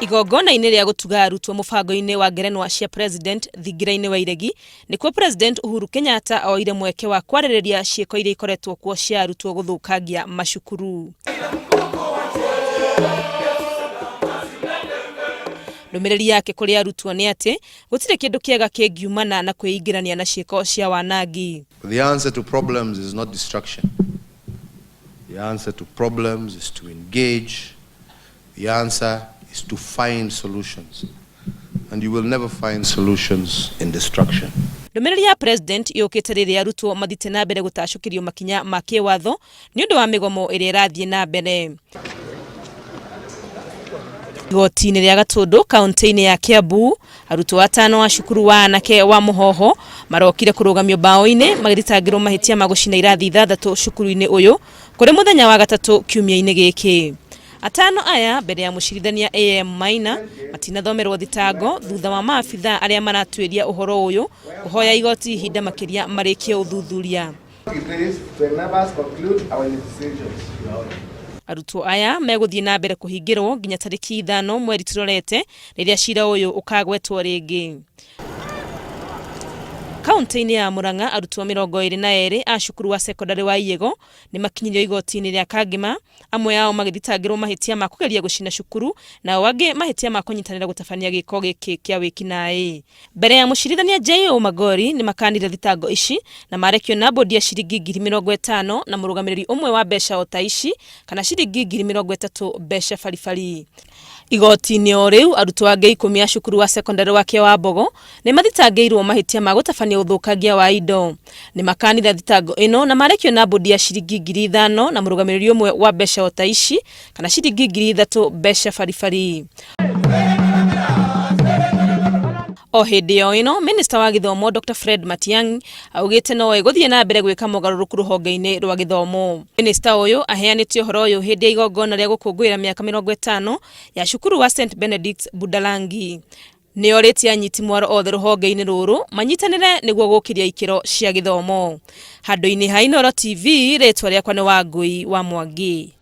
Igongona-inĩ rĩa gũtuga arutwo mũbango-inĩ wa ngerenwa cia president thingira-inĩ wa iregi nĩkuo President Uhuru Kenyatta oire mweke wa kwarĩrĩria ciĩko iria ikoretwo kuo cia arutwo gũthũkangia macukuru. Ndũmĩrĩri yake kũrĩ arutwo nĩ atĩ gũtirĩ kĩndũ kĩega kĩngiumana na kwĩingĩrania na ciĩko cia wanangi. The answer to problems is not destruction. The answer to problems is to engage. The answer is to find solutions. And you will never find solutions in destruction. Ndũmĩrĩri ya president yũkĩte rĩrĩa arutwo mathite na mbere gũtacũkĩrio makinya ma kĩwatho nĩ ũndũ wa mĩgomo ĩrĩa ĩrathiĩ na mbere. Igoti-inĩ rĩa Gatũndũ kaunti-inĩ ya Kiambu, arutwo atano wa cukuru wa anake wa Mũhoho marokire kũrũgamio bao-inĩ magĩthitangĩrwo mahĩtia ma gũcina irathi 6 cukuru-inĩ ũyũ kũrĩ mũthenya wa gatatũ kiumia-inĩ gĩkĩ. Atano aya mbere ya mũcirithania AM Maina matinathomerwo thitango thutha wa maabitha arĩa maratuĩria ũhoro ũyũ kũhoya igoti ihinda makĩria marĩkie ũthuthuria. Arutwo aya megũthiĩ na mbere kũhingĩrwo nginya tarĩki 5 mweri tũrorete rĩrĩa cira ũyũ ũkagwetwo rĩngĩ. Kaunti-inĩ ya Murang'a arutwo 22 a cukuru wa secondary wa Iyego nĩ makinyirio igoti-inĩ rĩa Kangima, amwe yao magĩthitangĩrwo mahĩtia ma kũgeria gũcina cukuru na angĩ mahĩtia ma kũnyitanĩra gũtabania gĩko gĩkĩ kĩa wĩkinaĩ. Mbere ya mũcirithania J.O. Magori nĩ makanire thitango ici na marekio na bodi ya ciringi 50,000 na mũrũgamĩrĩri ũmwe wa mbeca o ta ici kana ciringi 30,000 mbeca baribari. Igoti-inĩ o rĩu arutwo angĩ 10 a cukuru wa secondary wa Kĩwambogo nĩ mathitangĩirwo mahĩtia ma gũtabania ũthũkangia wa indo. Nĩ makanire thitango ĩno na marekio na bodi ya ciringi 5,000 na mũrũgamĩrĩri ũmwe wa mbeca o ta ici kana ciringi 3,000 mbeca baribari. O hĩndĩ o ĩno, Minister wa Gĩthomo Dr. Fred Matiang'i augĩte no egũthiĩ na mbere gwĩka mogarũrũku rũhonge-inĩ rwa gĩthomo. Minister ũyũ aheanĩte ũhoro ũyũ hĩndĩ ya igongona rĩa gũkũngũĩra mĩaka 50 ya cukuru wa St. Benedict's Budalangi. Nĩ orĩtie anyiti mwaro othe rũhonge-inĩ rũrũ manyitanĩre nĩguo gũkĩria ikĩro cia gĩthomo. Handũ-inĩ ha Inooro TV, rĩtwa rĩakwa nĩ Wangui wa Mwangi.